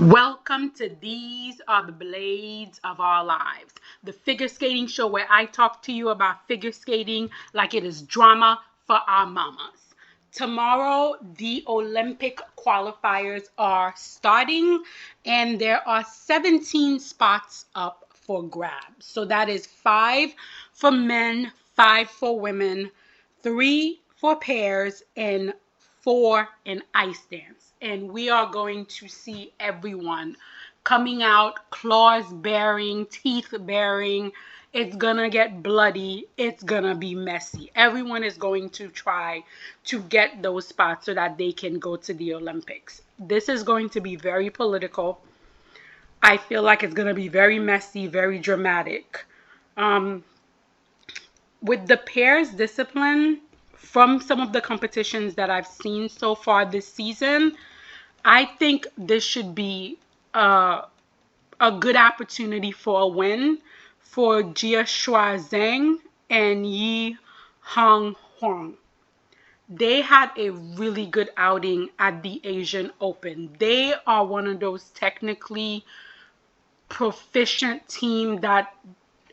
Welcome to These Are the Blades of Our Lives, the figure skating show where I talk to you about figure skating like it is drama for our mamas. Tomorrow, the Olympic qualifiers are starting, and there are 17 spots up for grabs. So that is 5 for men, 5 for women, 3 for pairs, and 4 in ice dance. And we are going to see everyone coming out, claws bearing, teeth bearing. It's gonna get bloody. It's gonna be messy. Everyone is going to try to get those spots so that they can go to the Olympics. This is going to be very political. I feel like it's gonna be very messy, very dramatic. With the pairs discipline, from some of the competitions that I've seen so far this season, I think this should be a good opportunity for a win for Jia Shua Zhang and Yi Hong Huang. They had a really good outing at the Asian Open. They are one of those technically proficient team that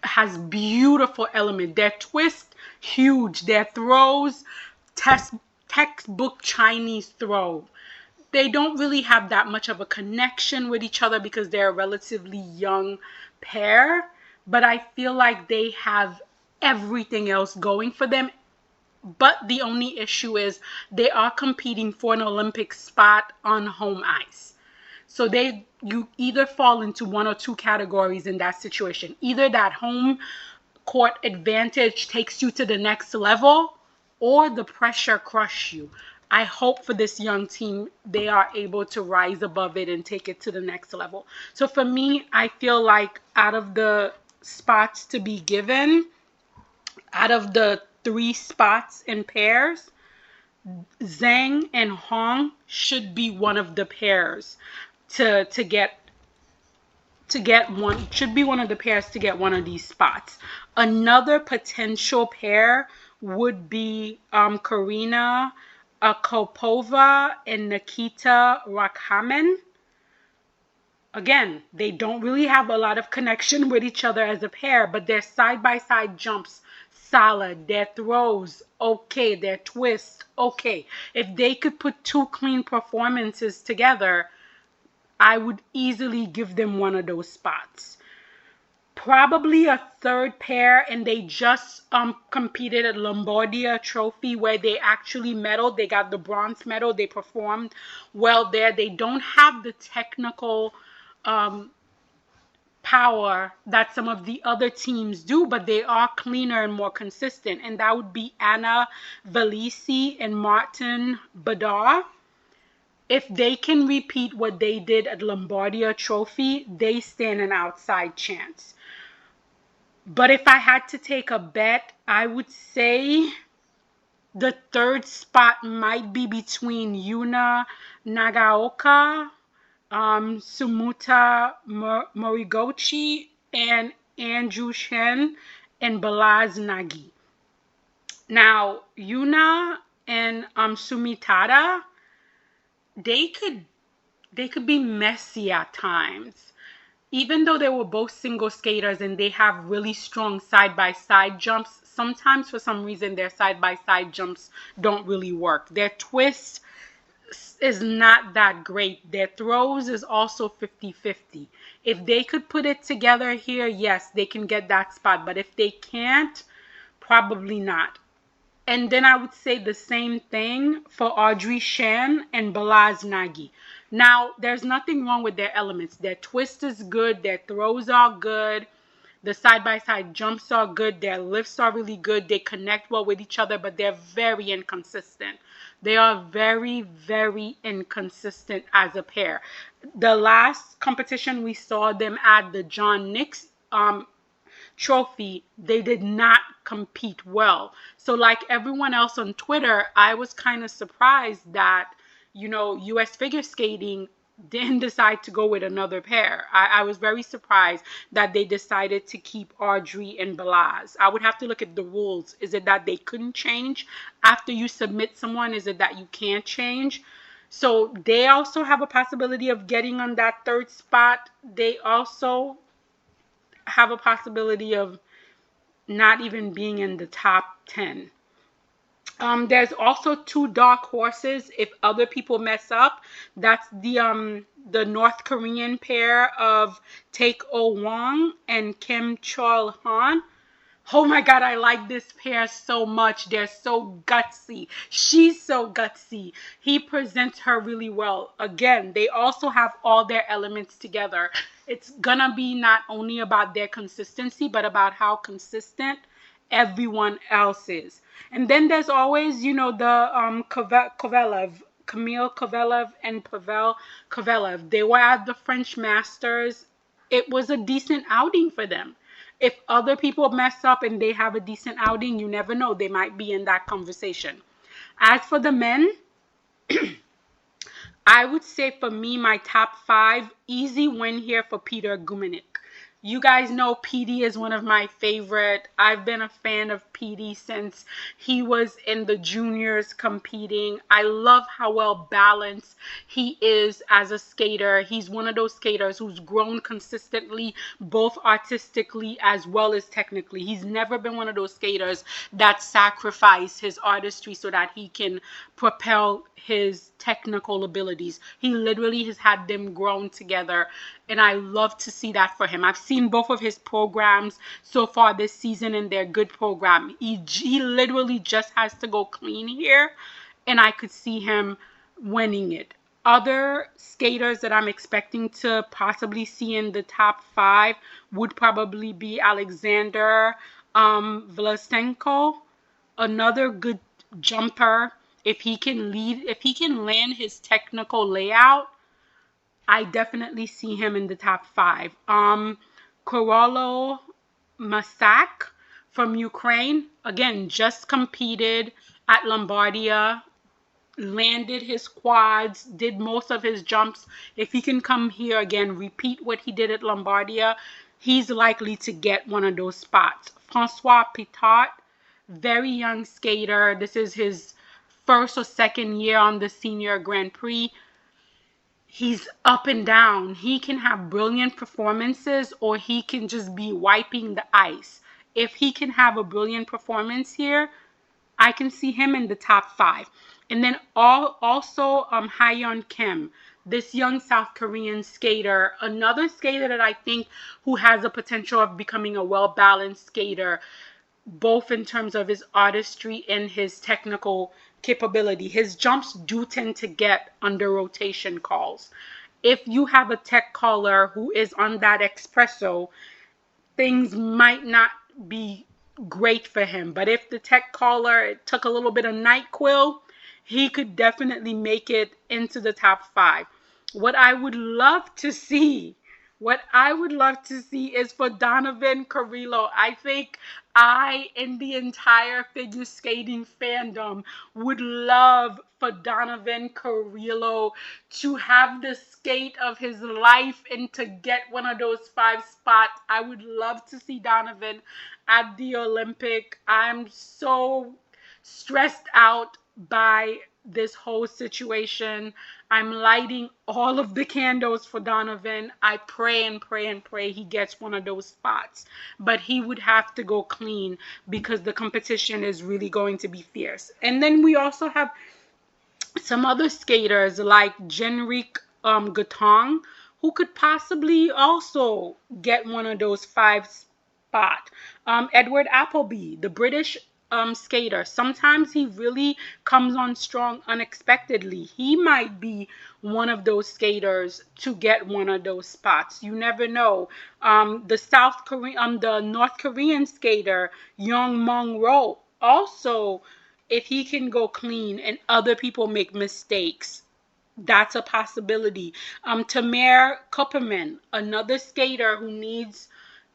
has beautiful element. Their twist, huge. Their throws, textbook Chinese throw. They don't really have that much of a connection with each other because they're a relatively young pair. But I feel like they have everything else going for them. But the only issue is they are competing for an Olympic spot on home ice. So you either fall into one or two categories in that situation. Either that home court advantage takes you to the next level, or the pressure crush you. I hope for this young team they are able to rise above it and take it to the next level. So for me, I feel like out of the spots to be given, out of the 3 spots in pairs, Zhang and Hong should be one of the pairs to get one, should be one of the pairs to get one of these spots. Another potential pair would be Karina Akopova and Nikita Rakhamen. Again, they don't really have a lot of connection with each other as a pair, but their side-by-side jumps, solid. Their throws, okay. Their twists, okay. If they could put 2 clean performances together, I would easily give them one of those spots. Probably a third pair, and they just competed at Lombardia Trophy where they actually medaled. They got the bronze medal. They performed well there. They don't have the technical power that some of the other teams do, but they are cleaner and more consistent. And that would be Anna Velisi and Martin Badar. If they can repeat what they did at Lombardia Trophy, they stand an outside chance. But if I had to take a bet, I would say the third spot might be between Yuna Nagaoka, Sumuta Morigochi, and Andrew Shen and Balaz Nagy. Now, Yuna and Sumitada, they could be messy at times. Even though they were both single skaters and they have really strong side-by-side jumps, sometimes for some reason their side-by-side jumps don't really work. Their twist is not that great. Their throws is also 50-50. If they could put it together here, yes, they can get that spot. But if they can't, probably not. And then I would say the same thing for Audrey Shan and Balaz Nagy. Now, there's nothing wrong with their elements. Their twist is good. Their throws are good. The side-by-side jumps are good. Their lifts are really good. They connect well with each other, but they're very inconsistent. They are very, very inconsistent as a pair. The last competition we saw them at, the John Nicks Trophy, they did not compete well. So like everyone else on Twitter, I was kind of surprised that, US figure skating didn't decide to go with another pair. I was very surprised that they decided to keep Audrey and Balaz. I would have to look at the rules. Is it that they couldn't change after you submit someone? Is it that you can't change? So they also have a possibility of getting on that third spot. They also have a possibility of not even being in the top 10. There's also two dark horses if other people mess up. That's the North Korean pair of Take O Wong and Kim Chol Han. Oh my God, I like this pair so much. They're so gutsy. She's so gutsy. He presents her really well. Again, they also have all their elements together. It's gonna be not only about their consistency, but about how consistent everyone else is. And then there's always, the Camille Kovalev and Pavel Kovalev. They were at the French Masters. It was a decent outing for them. If other people mess up and they have a decent outing, you never know. They might be in that conversation. As for the men, I would say for me, my top 5, easy win here for Peter Gumenik. You guys know PD is one of my favorite. I've been a fan of PD since he was in the juniors competing. I love how well balanced he is as a skater. He's one of those skaters who's grown consistently, both artistically as well as technically. He's never been one of those skaters that sacrifice his artistry so that he can propel his technical abilities. He literally has had them grown together, and I love to see that for him. I've seen both of his programs so far this season, and they're good program. He literally just has to go clean here, and I could see him winning it. Other skaters that I'm expecting to possibly see in the top 5 would probably be Alexander Vlasenko, another good jumper. If he can land his technical layout, I definitely see him in the top 5. Korolo Masak from Ukraine, again, just competed at Lombardia, landed his quads, did most of his jumps. If he can come here again, repeat what he did at Lombardia, he's likely to get one of those spots. Francois Pitot, very young skater. This is his first or second year on the Senior Grand Prix. He's up and down. He can have brilliant performances, or he can just be wiping the ice. If he can have a brilliant performance here, I can see him in the top 5. And then also Haeyeon Kim, this young South Korean skater, another skater that I think who has a potential of becoming a well-balanced skater, both in terms of his artistry and his technical capability. His jumps do tend to get under rotation calls. If you have a tech caller who is on that espresso, things might not be great for him. But if the tech caller took a little bit of NyQuil, he could definitely make it into the top 5. What I would love to see is for Donovan Carrillo. I think in the entire figure skating fandom, would love for Donovan Carrillo to have the skate of his life and to get one of those 5 spots. I would love to see Donovan at the Olympic. I'm so stressed out by this whole situation. I'm lighting all of the candles for Donovan. I pray and pray and pray he gets one of those spots. But he would have to go clean because the competition is really going to be fierce. And then we also have some other skaters like Jenrik Gatong, who could possibly also get one of those 5 spots. Edward Appleby, the British skater. Sometimes he really comes on strong unexpectedly. He might be one of those skaters to get one of those spots. You never know. The North Korean skater Young Mong Ro, also, if he can go clean and other people make mistakes, that's a possibility. Tamer Kupperman, another skater who needs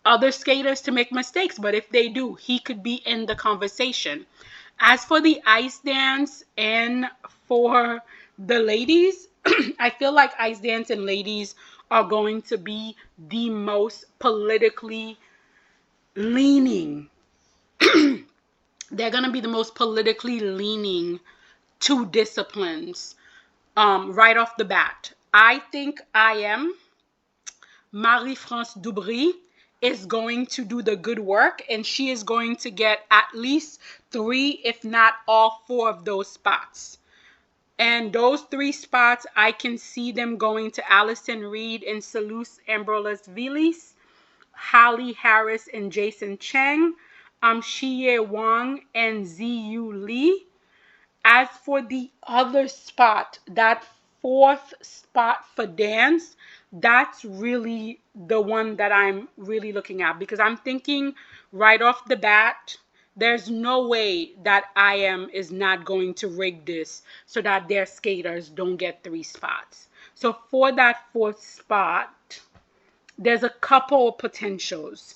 other skaters to make mistakes, but if they do, he could be in the conversation. As for the ice dance and for the ladies, I feel like ice dance and ladies are going to be the most politically leaning. They're going to be the most politically leaning 2 disciplines. right off the bat. I think I am Marie-France Dubry is going to do the good work, and she is going to get at least 3, if not all 4 of those spots. And those 3 spots, I can see them going to Allison Reed and Seleuce Ambrolas-Vilis, Holly Harris and Jason Cheng, Shiye Wang and Ziyu Lee. As for the other spot, that 4th spot for dance, that's really the one that I'm really looking at, because I'm thinking right off the bat, there's no way that IM is not going to rig this so that their skaters don't get 3 spots. So for that 4th spot, there's a couple of potentials.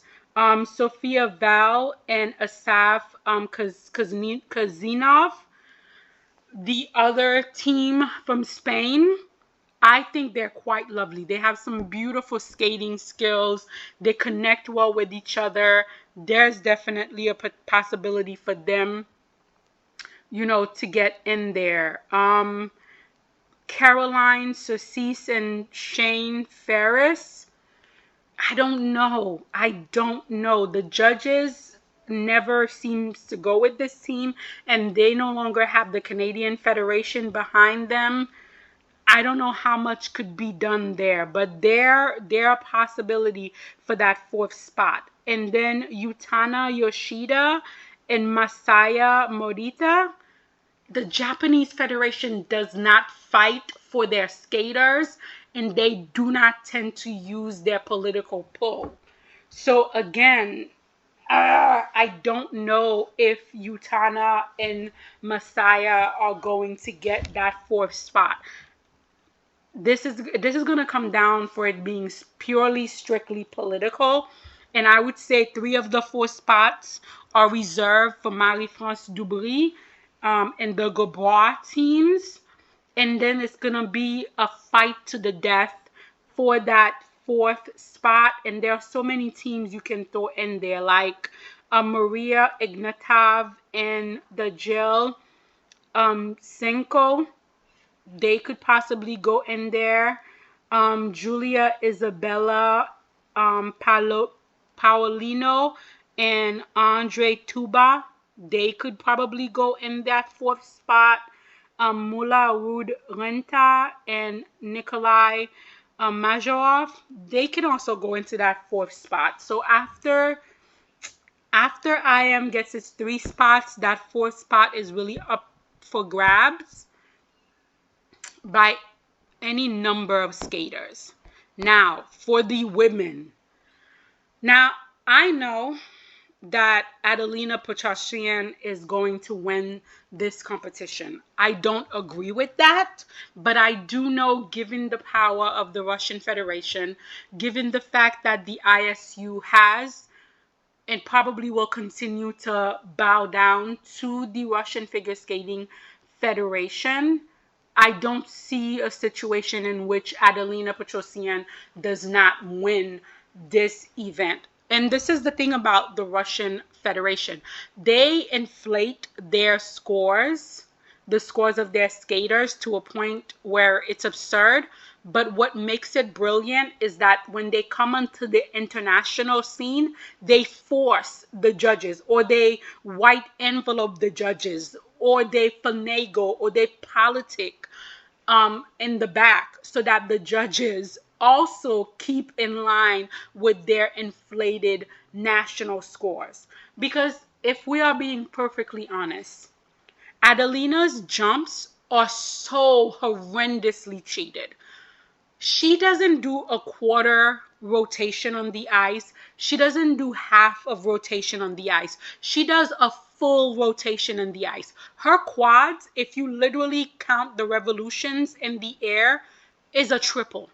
Sophia Val and Asaf Kazinov. The other team from Spain, I think they're quite lovely. They have some beautiful skating skills. They connect well with each other. There's definitely a possibility for them, to get in there. Caroline Sosis and Shane Ferris. I don't know. The judges never seems to go with this team, and they no longer have the Canadian Federation behind them. I don't know how much could be done there, but they're a possibility for that 4th spot. And then Yutana Yoshida and Masaya Morita. The Japanese Federation does not fight for their skaters, and they do not tend to use their political pull. So again, I don't know if Yutana and Masaya are going to get that 4th spot. This is going to come down for it being purely, strictly political. And I would say 3 of the 4 spots are reserved for Marie-France Dubry and the Gaubois teams. And then it's going to be a fight to the death for that 4th spot. And there are so many teams you can throw in there, like Maria Ignatov and the Jill Senko. They could possibly go in there. Julia Isabella Paolino and Andre Tuba. They could probably go in that 4th spot. Mula Rud Renta and Nikolai Majorov. They can also go into that 4th spot. So after IM gets its 3 spots, that 4th spot is really up for grabs by any number of skaters. Now, for the women. Now, I know that Adelina Petrosyan is going to win this competition. I don't agree with that, but I do know, given the power of the Russian Federation, given the fact that the ISU has and probably will continue to bow down to the Russian Figure Skating Federation, I don't see a situation in which Adelina Petrosyan does not win this event. And this is the thing about the Russian Federation. They inflate their scores, the scores of their skaters, to a point where it's absurd. But what makes it brilliant is that when they come onto the international scene, they force the judges, or they white envelope the judges, or they finagle, or they politic in the back, so that the judges also keep in line with their inflated national scores. Because if we are being perfectly honest, Adelina's jumps are so horrendously cheated. She doesn't do a quarter rotation on the ice. She doesn't do half of rotation on the ice. She does a full rotation on the ice. Her quads, if you literally count the revolutions in the air, is a triple.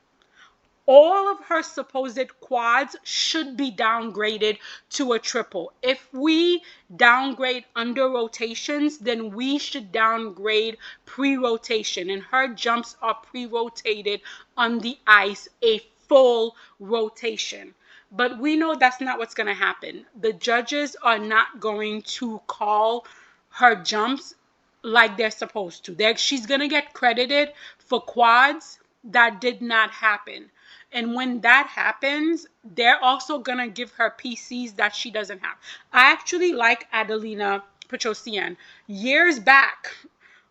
All of her supposed quads should be downgraded to a triple. If we downgrade under rotations, then we should downgrade pre-rotation. And her jumps are pre-rotated on the ice, a full rotation. But we know that's not what's going to happen. The judges are not going to call her jumps like they're supposed to. She's going to get credited for quads. That did not happen. And when that happens, they're also going to give her PCs that she doesn't have. I actually like Adelina Petrosian. Years back,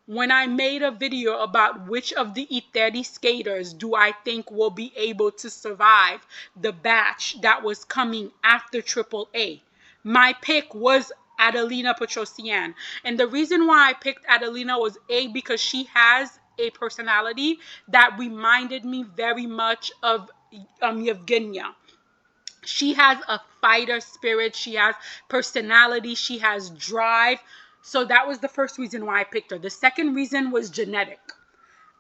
when I made a video about which of the E30 skaters do I think will be able to survive the batch that was coming after AAA, my pick was Adelina Petrosian. And the reason why I picked Adelina was because she has a personality that reminded me very much of Evgenia. She has a fighter spirit. She has personality. She has drive. So that was the first reason why I picked her. The second reason was genetic.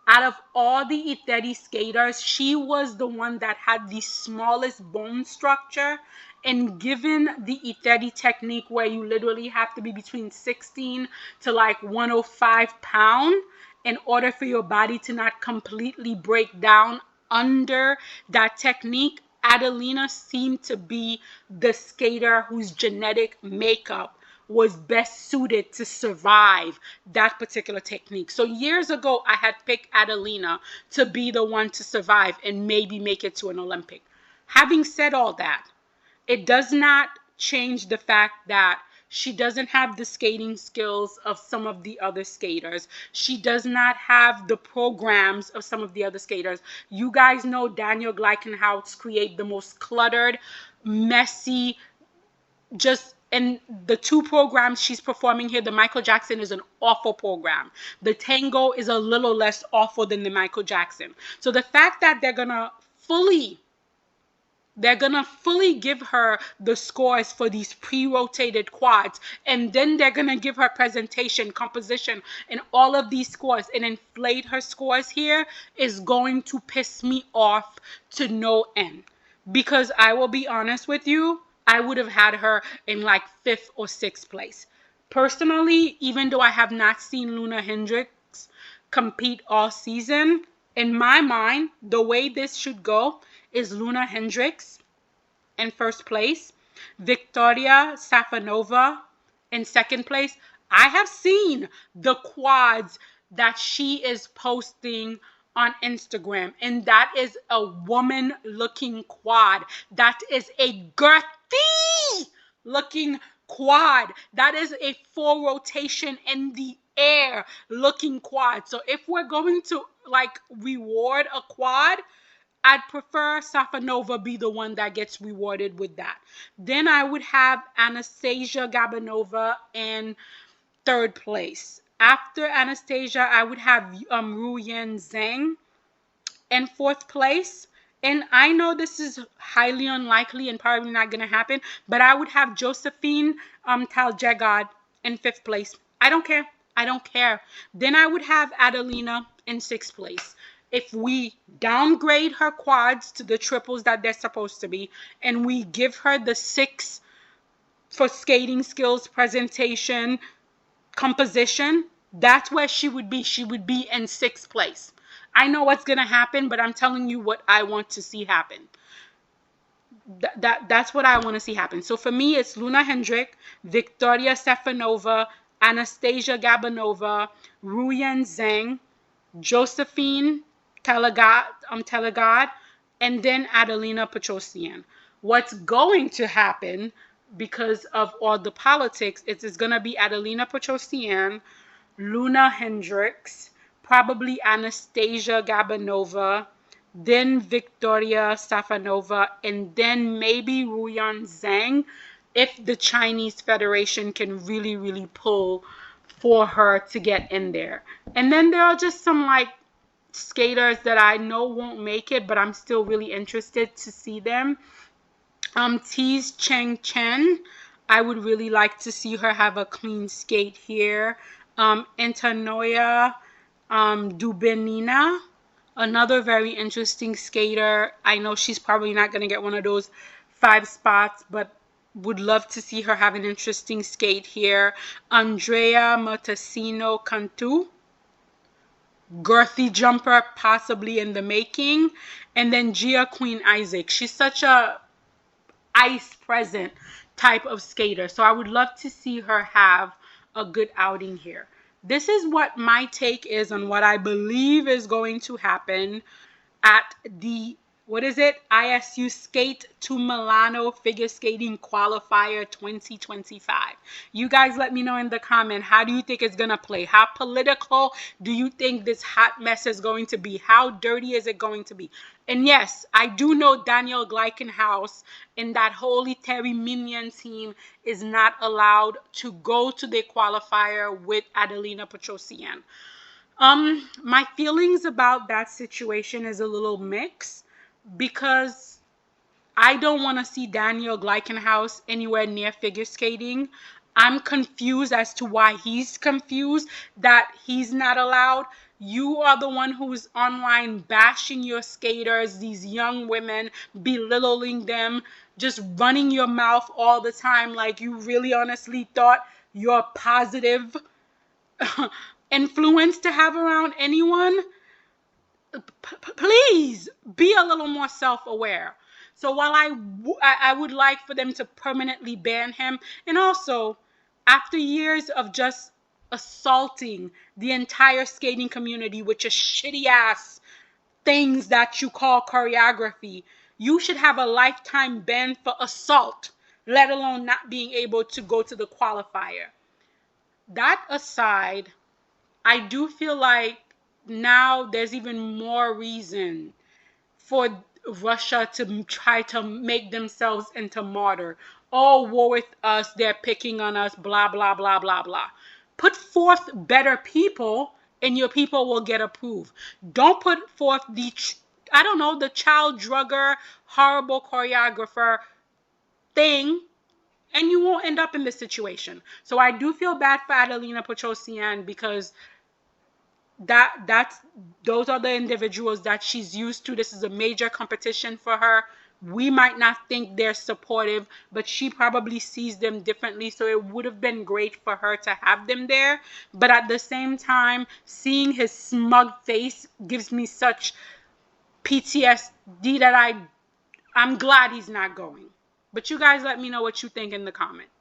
Out of all the E30 skaters, she was the one that had the smallest bone structure. And given the E30 technique where you literally have to be between 16 to like 105 pounds in order for your body to not completely break down under that technique, Adelina seemed to be the skater whose genetic makeup was best suited to survive that particular technique. So years ago, I had picked Adelina to be the one to survive and maybe make it to an Olympic. Having said all that, it does not change the fact that she doesn't have the skating skills of some of the other skaters. She does not have the programs of some of the other skaters. You guys know Daniel Gleichenhaus create the most cluttered, messy, and the two programs she's performing here, the Michael Jackson is an awful program. The Tango is a little less awful than the Michael Jackson. So the fact that they're gonna fully give her the scores for these pre-rotated quads, and then they're gonna give her presentation, composition, and all of these scores and inflate her scores here is going to piss me off to no end. Because I will be honest with you, I would have had her in like 5th or 6th place. Personally, even though I have not seen Luna Hendricks compete all season, in my mind, the way this should go is Luna Hendricks in 1st place, Victoria Safonova in 2nd place. I have seen the quads that she is posting on Instagram, and that is a woman looking quad. That is a girthy looking quad. That is a full rotation in the air looking quad. So if we're going to like reward a quad, I'd prefer Safonova be the one that gets rewarded with that. Then I would have Anastasia Gabanova in 3rd place. After Anastasia, I would have Ruyan Zhang in 4th place. And I know this is highly unlikely and probably not going to happen, but I would have Josephine Taljegad in 5th place. I don't care. I don't care. Then I would have Adelina in 6th place. If we downgrade her quads to the triples that they're supposed to be, and we give her the 6 for skating skills, presentation, composition, that's where she would be. She would be in 6th place. I know what's going to happen, but I'm telling you what I want to see happen. That's what I want to see happen. So for me, it's Luna Hendrick, Victoria Stefanova, Anastasia Gabanova, Ruyan Zhang, Josephine Telegad, and then Adelina Petrosian. What's going to happen because of all the politics is it's going to be Adelina Petrosian, Luna Hendricks, probably Anastasia Gabanova, then Victoria Stefanova, and then maybe Ruyan Zhang if the Chinese Federation can really, really pull for her to get in there. And then there are just some like skaters that I know won't make it, but I'm still really interested to see them. Tees Cheng Chen, I would really like to see her have a clean skate here. Antanoia Dubinina, another very interesting skater. I know she's probably not going to get one of those 5 spots, but would love to see her have an interesting skate here. Andrea Motasino Cantu, girthy jumper possibly in the making. And then Gia Queen Isaac. She's such a ice present type of skater. So I would love to see her have a good outing here. this is what my take is on what I believe is going to happen at the, what is it? ISU Skate to Milano Figure Skating Qualifier 2025. You guys let me know in the comment, how do you think it's going to play? How political do you think this hot mess is going to be? How dirty is it going to be? And yes, I do know Daniel Gleichenhaus and that Holy Terry Minion team is not allowed to go to the qualifier with Adelina Petrosian. My feelings about that situation is a little mixed because I don't want to see Daniel Gleichenhaus anywhere near figure skating. I'm confused as to why he's confused that he's not allowed. You are the one who's online bashing your skaters, these young women, belittling them, just running your mouth all the time like you really honestly thought you're positive influence to have around anyone. Please be a little more self-aware. So while I would like for them to permanently ban him, and also after years of just assaulting the entire skating community with your shitty ass things that you call choreography, you should have a lifetime ban for assault, let alone not being able to go to the qualifier. That aside, I do feel like now there's even more reason for Russia to try to make themselves into martyr. Oh, war with us, they're picking on us, blah, blah, blah, blah, blah. Put forth better people and your people will get approved. Don't put forth the, I don't know, the child drugger, horrible choreographer thing, and you won't end up in this situation. So I do feel bad for Adelina Petrosian because that's those are the individuals that she's used to. This is a major competition for her. We might not think they're supportive, but she probably sees them differently. So it would have been great for her to have them there. But at the same time, seeing his smug face gives me such PTSD that I'm glad he's not going. But you guys let me know what you think in the comments.